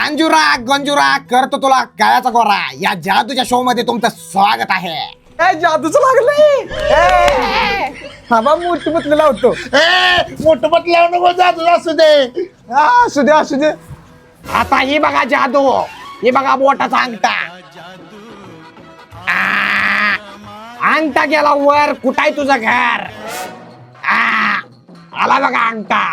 अंजुरा गंजुरा करतो तुला गळ्याचा गोरा या जादूच्या शो मध्ये तुमचं स्वागत आहे. जादूच लागलंय. थांबा मोठी पतली लावतो. मोठं पत लावू नको, जादू असू दे. असू दे असू दे. आता ही बघा जादू, ही बघा बोटाचा अंगठा. अंगठा गेला वर, कुठाय तुझं घर? आला बघा अंगठा.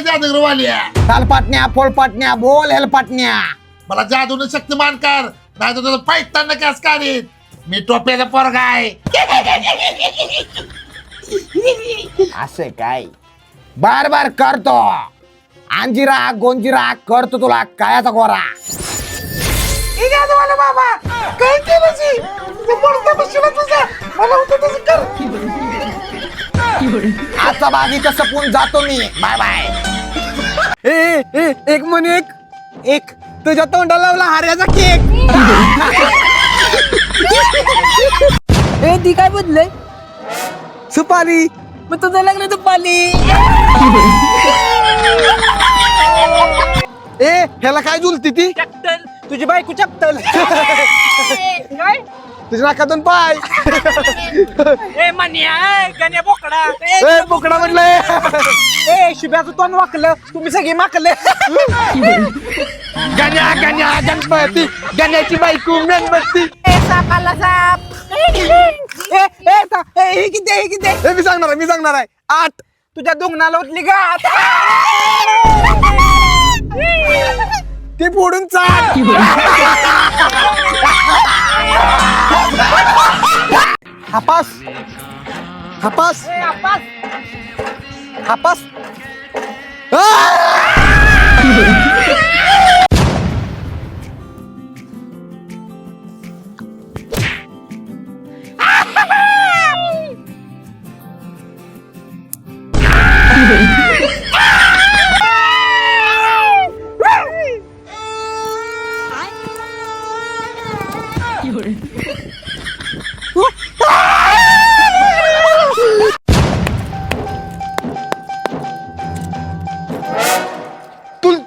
जादूगरवालिया, थालपाटण्या फोलपाटण्या बोल हेलपाटण्या. मला जादून शक्तिमान कर, नाही तर तुझं पायताना कॅस काढीत. मी टोप्याचा पोरगा आहे. असं काय बार बार करतो. अंजिरा गोंजिरा करतो तुला कायाचा गोरा. बाबा काय केलं जी? मला होतं तसं कर. आजचा बागीचं सपून जातो मी. Bye bye. एक म्हण एक तुझ्या तोंडाला लावला हार्याचा केक. ती काय बदलय सुपारी. मग तुझं लग्न दुपाली. ह्याला काय झुलती ती? चप्पल तुझी बायको चप्पल. काय तुझ्या नाकातून पाय. मन्या गण्या बोकडा. बोकडा म्हणलंय. शुभ्याचं तोंड वाकलं, तुम्ही सगळे माकले. गण्या गण्या गणपती गण्याची बायको मेणबत्ती. सापाला साप. किती मी सांगणार आहे 8. तुझ्या दुग्नाला उठली गाठ. ती फोडून चाट. Habas Habas Habas.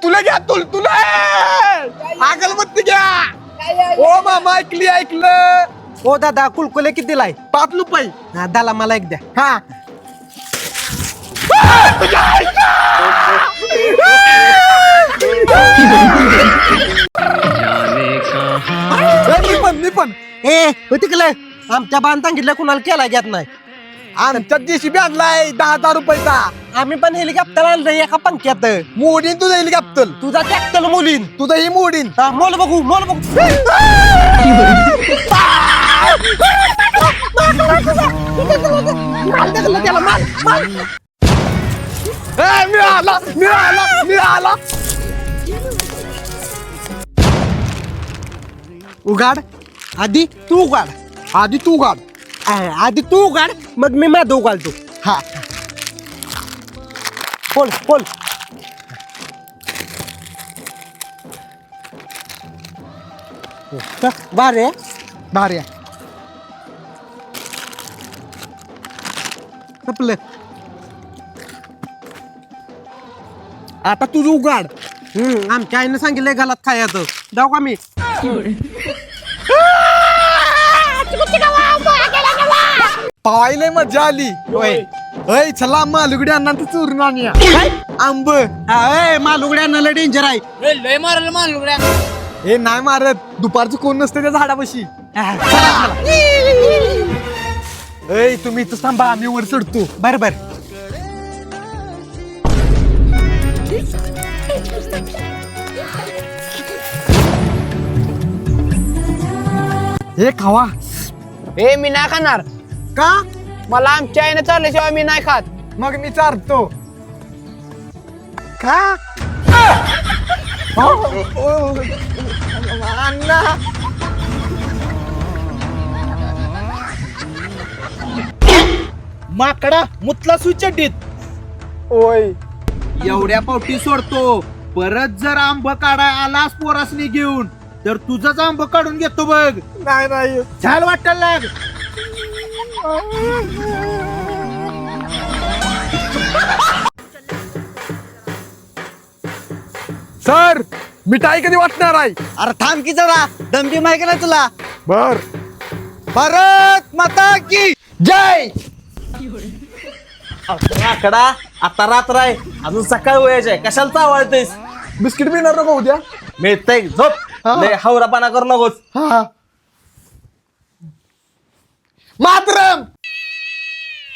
तुला घ्या तुला अगरबत्ती घ्या. ओ मामा ऐकलं. हो दादा कुलकुले कितीला आहे? 5 रुपये. हा दाला मला एक द्या. हा मी पण तिकडे आमच्या बांध सांगितलं कुणाला केला घेत नाही. आमच्यात जेसीबी आणलाय 10,000 रुपयाचा. आम्ही पण हेलिकॉप्टर आणलं एका पंख्यात. मोडीन तुझं हेलिकॉप्टर. तुझा ट्रॅक्टर मुलीन. तुझं ही मोडीन. मोल बघू मोल बघू. मिळाला. उघाड आधी तू उघाड. आधी तू गाड. आधी तू उघाड मग मी माझं उघाडतो. हा बोल बोल. बारे भारी आपलं आता तुझं उघाड. आमच्या आईनं सांगितलंय घालात खायचं. जाऊ का मी? पाहायला मजा आली. होय चला मालुगडी अण्णा तू चोरून आणूया. आंब मालुगड्या लय डेंजर आहे. लय मारल मानलुगड्या. हे नाही मारत. दुपारचं कोण नसतं त्या झाडापाशी. तुम्ही इथं थांबा आम्ही वर चढतो. बर बर. हे खावा. हे मी नाही खाणार. का? मला आमच्या आईने चालल्याशिवाय मी नाही खात. मग मी चारतो. का? अण्णा माकडा मुतला सुचड्डीत. ओय एवढ्या पावटी सोडतो. परत जर आंब काढाय आलास पोरासनी घेऊन तर तुझाच आंब काढून घेतो बघ. नाही झाल वाटायला लाग. सर मिठाई कधी वाटणार आहे? अरे थांब की जरा दमबी माहिती ना तुला. बर. भारत माता की जय. आकडा आता रात्र आहे अजून सकाळ वयाची आहे कशाला चावळतेस बिस्किट मिळणार नको उद्या? मिळतंय झोप हा. लय हावरापणा करू नकोस हा. मातरम.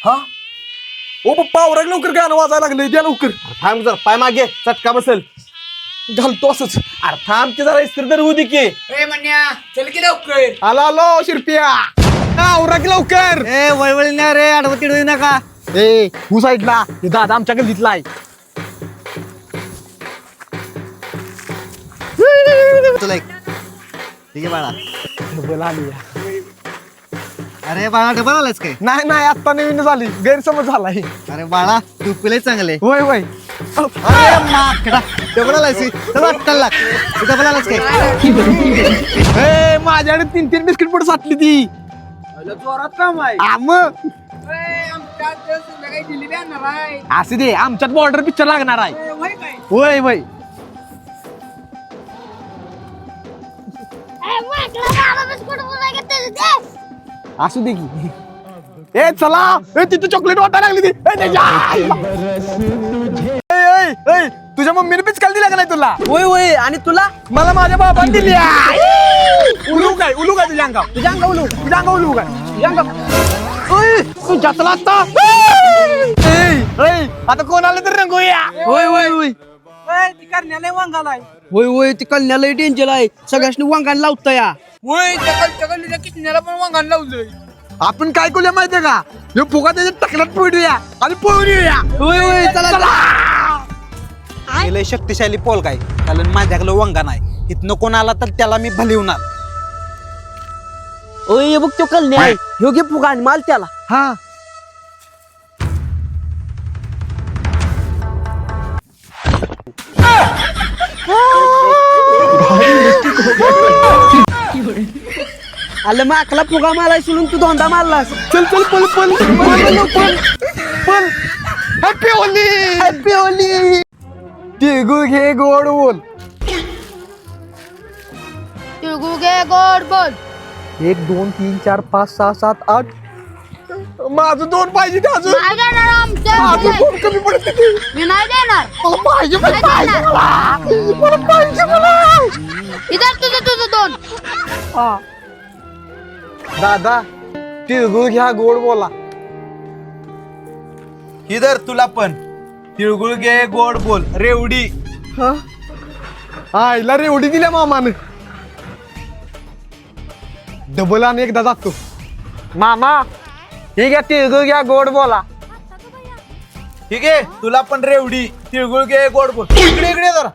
हा ओ पप्पा औरग लवकर गाणं वाजायला लागले द्या लवकर. थांब जर पाय मागे चटका बसेल घालतो असंच. अरे थांब की जरा इस्त्री तर होऊ दे की ए म्हणण्या चल की लवकर. आलो आलो शिरपिया. औरग लवकर. ए वळवळ नाही रे आडवं तिडवू नका. ए तू साईडला हे दादा आमच्या गल्लीतला आहे. तुला एक ठीक आहे बाळा. डबल आली. अरे बाळा डबल आलायस काय? नाही नाही आता नवीन झाली गैरसमज झालाय. अरे बाळा तू पिले चांगले. होय होय. अरे माकडा डबल आलायस डबल आलायस काय? ए माझ्याकडे 3-3 बिस्किट पुढे साठली ती. जोरात काम आहे. मग आमच्या काही जिलेबी आणणार आहे. असू दे आमच्यात बॉर्डर पिक्चर लागणार आहे. होय काय? होय होय. असू दे की. ए चला ए तिथे चॉकलेट वाटायला लागली ती. ए, त्याच्या. ए, ए, ए, तुझ्या मम्मीने पिचकाल दिला का नाही तुला? होय होय आणि तुला मला माझ्या बाबाने दिली. उलू काय तुझ्या अंगाव तुझ्या अंगाव उलू काय तुझ्या अंगाव. ओय, तू जातला आता. ए, ए, आता कोण आलं तर रंगूया. होय होय होय ती करण्याला वांगाला आहे. होय होय ती कल्याला डेंजर आहे सगळ्यांनी वांगाला लावता या. होय त्या कितण्याला पण वांगाला लावलंय. आपण काय करूया माहितीये का हे फुगा त्याच्या टकल्यात पडूया आणि पळून येऊया. होय होय चला लय शक्तिशाली पोल काय कारण माझ्याकडे वंगा नाही. इथनं कोण आला तर त्याला मी भलिवणार. ओय बघ तो कलण्या आहे योग्य फुगा आणि माल त्याला. हा आलं मग अकला फुगा माराय सोडून तू दोनदा मारलास. चल चल पल पल पल पल पल. Happy Holy. Happy Holy. तिळगुळ घे गोड बोल. तिळगुळ घे गोड बोल. 1 2 3 4 5 6 7 8. माझं 2 पाहिजे ते अजून. नाही देणार आमच्या माझं 2 कमी पडत किती. मी नाही देणार. मला पाहिजे मला नाही पाहिजे देणार. मला पाहिजे मला. इधर तुझं 2. दादा तिळगुळ घ्या गोड बोला. इधर तुला पण तिळगुळ घे गोड बोल रेवडी. आईला रेवडी दिल्या मामानं. डबल आणि एकदा जातो. मामा ठीक आहे तिळगुळ घ्या गोड बोला. ठीक आहे तुला पण रेवडी तिळगुळ घे गोड बोल. इकडे इकडे जरा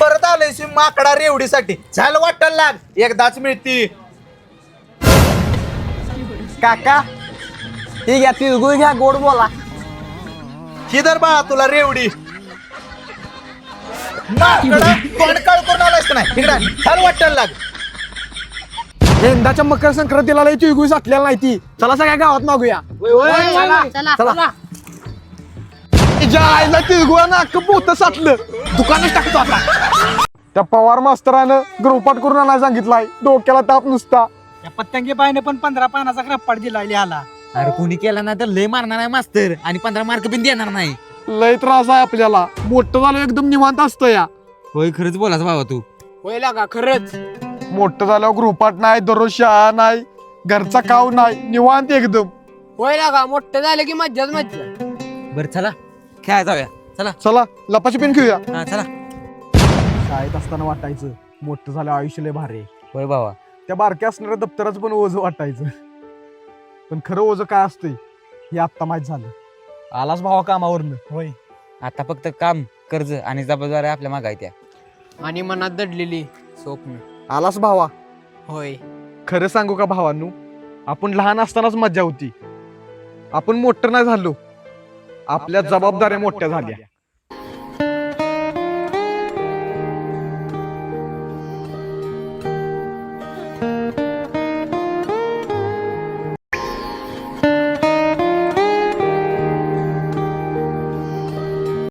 परत आलोय माकडा रेवडीसाठी झालं वाटायला लाग एकदाच मिळती. काका ठीक आहे तिळगुळ घ्या गोड बोला. इधर बाळा तुला रेवडी. माकडा तोंड काळ करून आलायस का नाही इकडे झालं वाटायला लाग. यंदाच्या मकर संक्रांतीला लय तिळगुळ साठलेला नाही ती. चला सगळ्या गावात मागूया. चला चला तिच्या आईला तिळगुळानं अख्खं पोतं साठलं. दुकानच टाकतो आता. त्या पवार मास्तरानं गृहपाठ करून आणायला सांगितलाय. डोक्याला ताप नुसता. या पतंगी बाईने पण 15 पानाचा ग्रहपाठ दिला लिहाला. अरे कोणी केला ना तर लय मारणार आहे मास्तर आणि 15 मार्क पण देणार नाही. लय त्रास आहे आपल्याला. मोठं झालं एकदम निवांत असतं या. होय खरंच बोलास बाबा तू. होय लागा खरंच. मोठं झाल्यावर गृहपाठ नाही दररोज शाळा नाही घरचा काव नाही निवांत एकदम. होय लागा मोठं झालं की मज्जाच मज्जा. बरं चला खेळा जाऊया चला. चला लपाची पेन खेळूया. हा चला. शाळेत असताना वाटायचं मोठं झालं आयुष्य लय भारी. होय बाबा. त्या बारक्या असणाऱ्या दप्तराचं पण ओझं वाटायचं. पण खरं ओझं काय असतंय हे आत्ता माहित झालं. आलाच भावा कामावरनं. होय आता फक्त काम कर्ज आणि जबाबदाऱ्या आपल्या मागायच्या आणि मनात दडलेली स्वप्न. आलास भावा. होय खरं सांगू का भावांनो आपण लहान असतानाच मज्जा होती. आपण मोठं नाही झालो आपल्या जबाबदाऱ्या मोठ्या झाल्या.